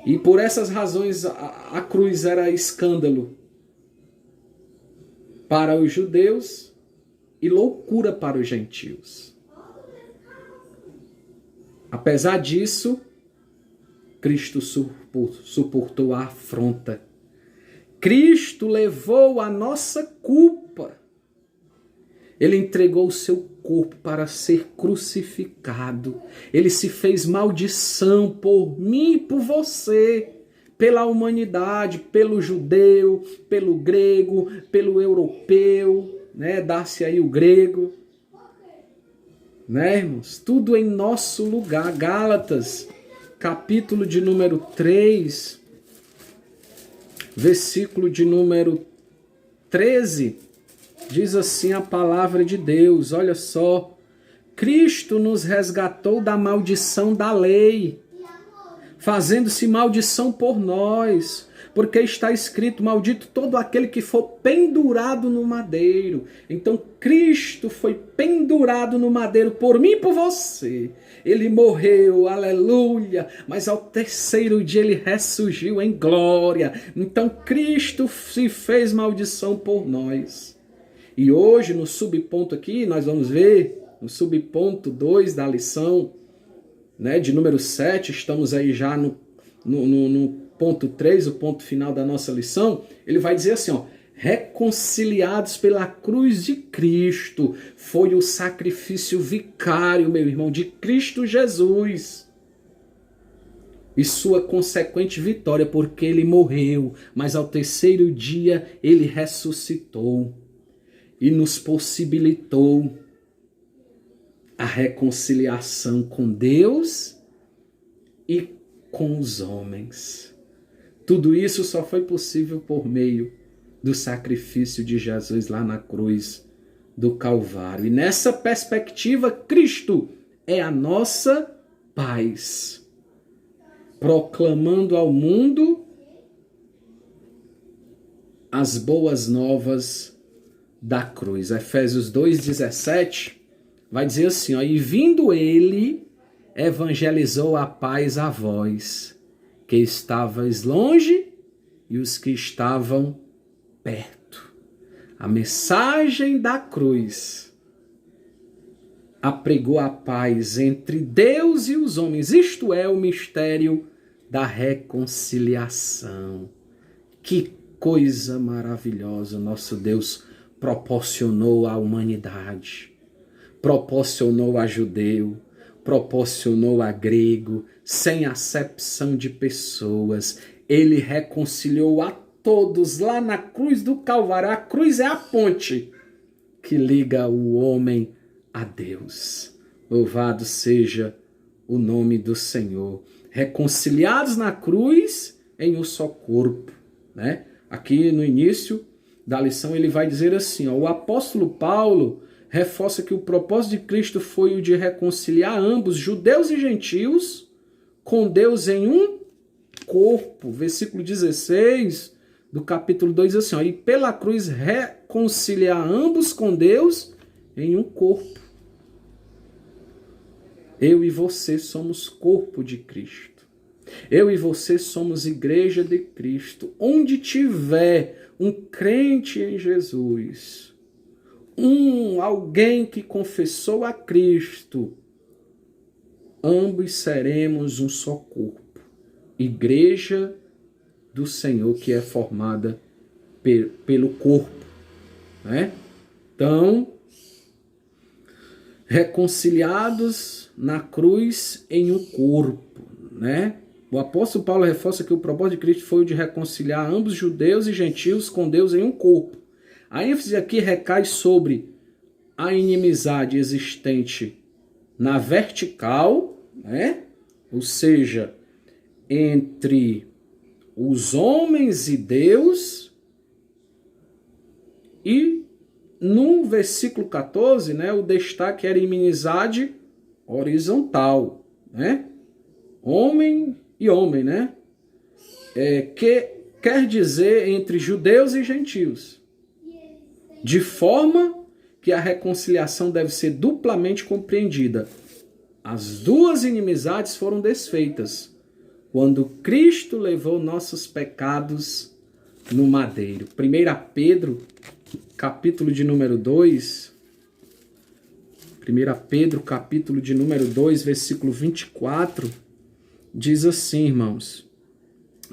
E por essas razões a cruz era escândalo para os judeus e loucura para os gentios. Apesar disso, Cristo suportou a afronta. Cristo levou a nossa culpa. Ele entregou o seu corpo para ser crucificado. Ele se fez maldição por mim e por você, pela humanidade, pelo judeu, pelo grego, pelo europeu, né? Dá-se aí o grego, né, irmãos? Tudo em nosso lugar. Gálatas, capítulo de número 3, versículo de número 13, diz assim a palavra de Deus, olha só: Cristo nos resgatou da maldição da lei, fazendo-se maldição por nós, porque está escrito: maldito todo aquele que for pendurado no madeiro. Então Cristo foi pendurado no madeiro por mim e por você. Ele morreu, aleluia, mas ao terceiro dia ele ressurgiu em glória. Então Cristo se fez maldição por nós. E hoje, no subponto aqui, nós vamos ver, no subponto 2 da lição, né, de número 7, estamos aí já no ponto 3, o ponto final da nossa lição. Ele vai dizer assim, ó: reconciliados pela cruz de Cristo, foi o sacrifício vicário, meu irmão, de Cristo Jesus, e sua consequente vitória, porque ele morreu, mas ao terceiro dia ele ressuscitou e nos possibilitou a reconciliação com Deus e com os homens. Tudo isso só foi possível por meio do sacrifício de Jesus lá na cruz do Calvário. E nessa perspectiva, Cristo é a nossa paz, proclamando ao mundo as boas novas da cruz. Efésios 2,17 vai dizer assim, ó: e vindo ele, evangelizou a paz a vós, que estavais longe, e os que estavam perto. A mensagem da cruz apregou a paz entre Deus e os homens. Isto é o mistério da reconciliação. Que coisa maravilhosa nosso Deus proporcionou à humanidade. Proporcionou a judeu, proporcionou a grego, sem acepção de pessoas. Ele reconciliou a todos lá na cruz do Calvário. A cruz é a ponte que liga o homem a Deus. Louvado seja o nome do Senhor. Reconciliados na cruz em um só corpo, né? Aqui no início da lição ele vai dizer assim, ó: o apóstolo Paulo reforça que o propósito de Cristo foi o de reconciliar ambos, judeus e gentios, com Deus em um corpo. Versículo 16 do capítulo 2 diz assim, ó: e pela cruz reconciliar ambos com Deus em um corpo. Eu e você somos corpo de Cristo. Eu e você somos igreja de Cristo. Onde tiver um crente em Jesus, alguém que confessou a Cristo, ambos seremos um só corpo. Igreja do Senhor, que é formada pelo corpo, né? Então, reconciliados na cruz em um corpo, né? O apóstolo Paulo reforça que o propósito de Cristo foi o de reconciliar ambos judeus e gentios com Deus em um corpo. A ênfase aqui recai sobre a inimizade existente na vertical, né? Ou seja, entre os homens e Deus, e no versículo 14, né, o destaque era inimizade horizontal, né? Homem e homem, né? Que quer dizer entre judeus e gentios, de forma que a reconciliação deve ser duplamente compreendida. As duas inimizades foram desfeitas quando Cristo levou nossos pecados no madeiro. 1 Pedro, capítulo de número 2, 1 Pedro, capítulo de número 2, versículo 24, diz assim, irmãos,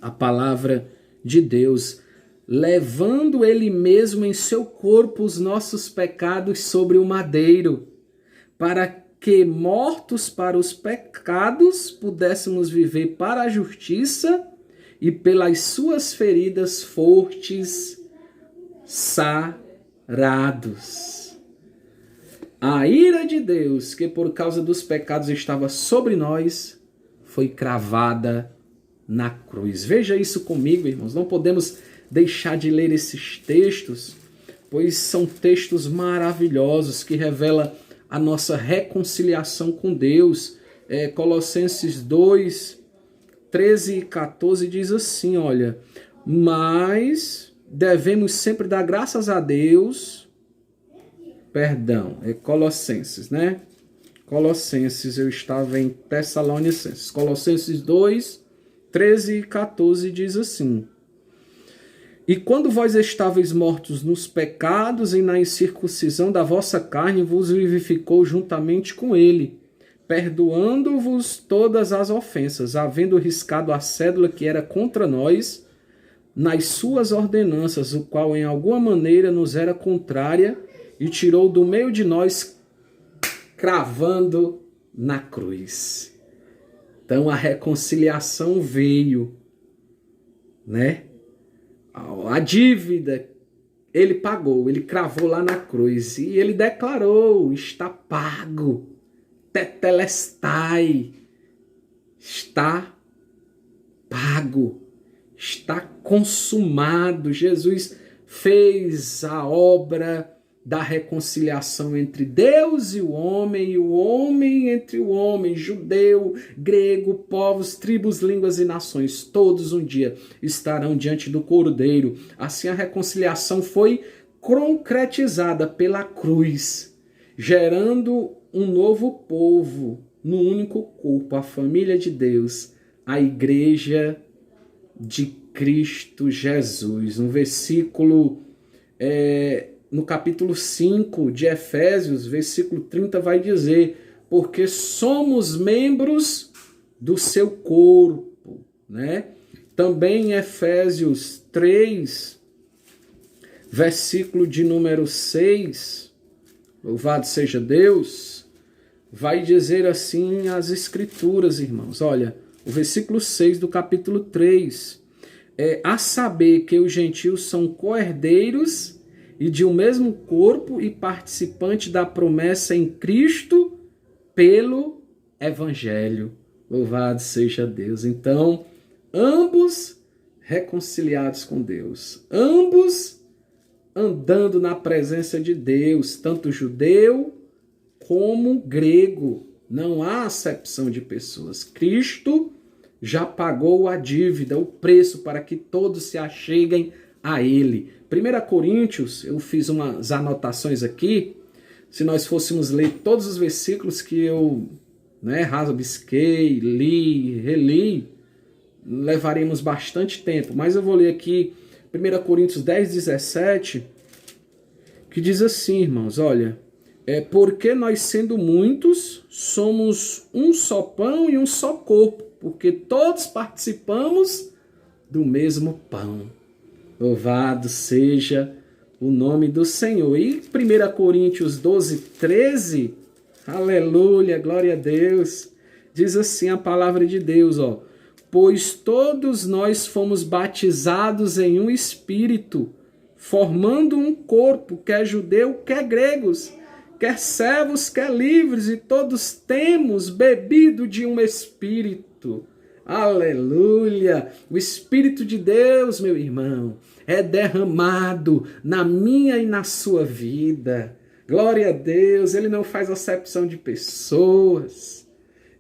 a palavra de Deus: levando ele mesmo em seu corpo os nossos pecados sobre o madeiro, para que, mortos para os pecados, pudéssemos viver para a justiça, e pelas suas feridas fortes sarados. A ira de Deus, que por causa dos pecados estava sobre nós, foi cravada na cruz. Veja isso comigo, irmãos. Não podemos deixar de ler esses textos, pois são textos maravilhosos que revelam a nossa reconciliação com Deus. Colossenses 2, 13 e 14 diz assim, olha: mas devemos sempre dar graças a Deus, Colossenses, né? Colossenses, eu estava em Tessalonicenses. Colossenses 2, 13 e 14 diz assim: e quando vós estáveis mortos nos pecados e na incircuncisão da vossa carne, vos vivificou juntamente com ele, perdoando-vos todas as ofensas, havendo riscado a cédula que era contra nós, nas suas ordenanças, o qual em alguma maneira nos era contrária, e tirou do meio de nós, cravando na cruz. Então a reconciliação veio, né? A dívida ele pagou, ele cravou lá na cruz e ele declarou: está pago, tetelestai, está pago, está consumado. Jesus fez a obra da reconciliação entre Deus e o homem entre o homem, judeu, grego, povos, tribos, línguas e nações. Todos um dia estarão diante do Cordeiro. Assim a reconciliação foi concretizada pela cruz, gerando um novo povo no único corpo, a família de Deus, a igreja de Cristo Jesus. No versículo... no capítulo 5 de Efésios, versículo 30, vai dizer: porque somos membros do seu corpo, né? Também em Efésios 3, versículo de número 6, louvado seja Deus, vai dizer assim as escrituras, irmãos. Olha, o versículo 6 do capítulo 3, a saber que os gentios são co-herdeiros e de um mesmo corpo e participante da promessa em Cristo pelo Evangelho. Louvado seja Deus. Então, ambos reconciliados com Deus, ambos andando na presença de Deus, tanto judeu como grego. Não há acepção de pessoas. Cristo já pagou a dívida, o preço para que todos se acheguem a Ele. 1 Coríntios, eu fiz umas anotações aqui. Se nós fôssemos ler todos os versículos que eu rabisquei, li, reli, levaríamos bastante tempo. Mas eu vou ler aqui 1 Coríntios 10, 17, que diz assim, irmãos, olha: porque nós, sendo muitos, somos um só pão e um só corpo, porque todos participamos do mesmo pão. Louvado seja o nome do Senhor. E 1 Coríntios 12, 13, aleluia, glória a Deus, diz assim a palavra de Deus, ó: Pois todos nós fomos batizados em um espírito, formando um corpo, quer judeu, quer gregos, quer servos, quer livres, e todos temos bebido de um espírito. Aleluia! O Espírito de Deus, meu irmão, é derramado na minha e na sua vida. Glória a Deus, Ele não faz acepção de pessoas.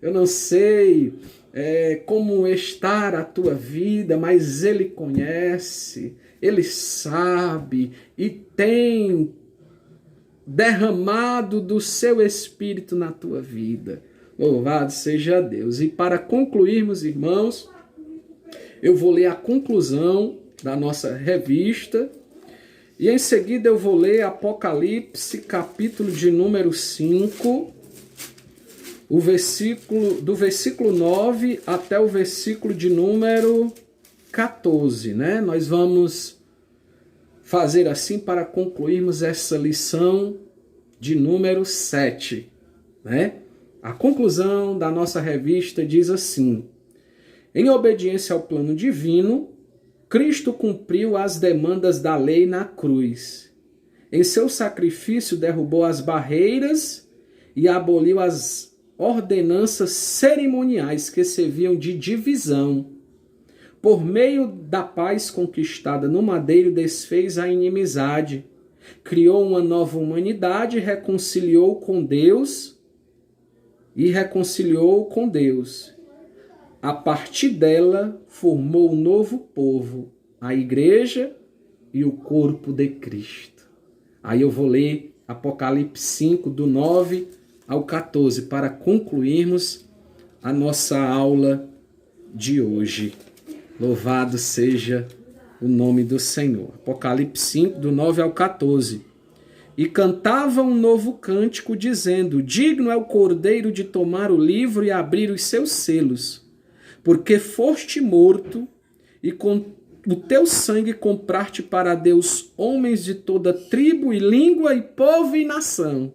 Eu não sei como está a tua vida, mas Ele conhece, Ele sabe e tem derramado do seu Espírito na tua vida. Louvado seja Deus. E para concluirmos, irmãos, eu vou ler a conclusão da nossa revista e em seguida eu vou ler Apocalipse, capítulo de número 5, do versículo 9 até o versículo de número 14, né? Nós vamos fazer assim para concluirmos essa lição de número 7, né? A conclusão da nossa revista diz assim: em obediência ao plano divino, Cristo cumpriu as demandas da lei na cruz. Em seu sacrifício derrubou as barreiras e aboliu as ordenanças cerimoniais que serviam de divisão. Por meio da paz conquistada no madeiro, desfez a inimizade, criou uma nova humanidade, reconciliou com Deus. A partir dela, formou um novo povo, a igreja e o corpo de Cristo. Aí eu vou ler Apocalipse 5, do 9 ao 14, para concluirmos a nossa aula de hoje. Louvado seja o nome do Senhor. Apocalipse 5, do 9 ao 14. E cantava um novo cântico, dizendo: digno é o Cordeiro de tomar o livro e abrir os seus selos, porque foste morto, e com o teu sangue compraste para Deus homens de toda tribo e língua e povo e nação.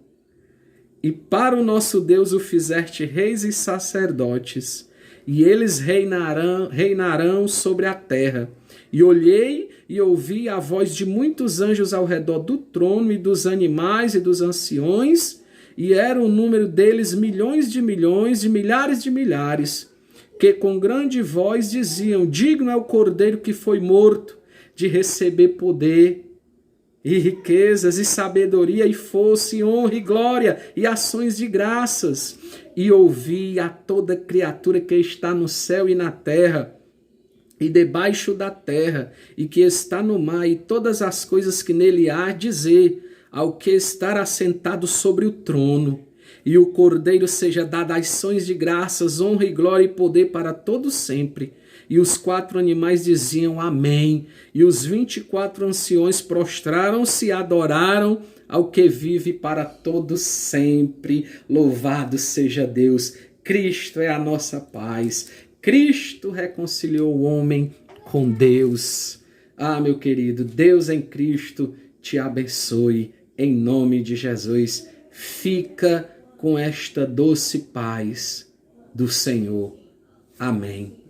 E para o nosso Deus o fizeste reis e sacerdotes, e eles reinarão sobre a terra. E olhei e ouvi a voz de muitos anjos ao redor do trono e dos animais e dos anciões, e era o número deles milhões, de milhares de milhares, que com grande voz diziam: digno é o Cordeiro que foi morto de receber poder e riquezas e sabedoria e força e honra e glória e ações de graças. E ouvi a toda criatura que está no céu e na terra e debaixo da terra, e que está no mar, e todas as coisas que nele há, dizer ao que está assentado sobre o trono: e o Cordeiro seja dado ações de graças, honra e glória e poder para todo sempre. E os 4 animais diziam: amém. E os 24 anciões prostraram-se e adoraram ao que vive para todo sempre. Louvado seja Deus. Cristo é a nossa paz. Cristo reconciliou o homem com Deus. Ah, meu querido, Deus em Cristo te abençoe. Em nome de Jesus, fica com esta doce paz do Senhor. Amém.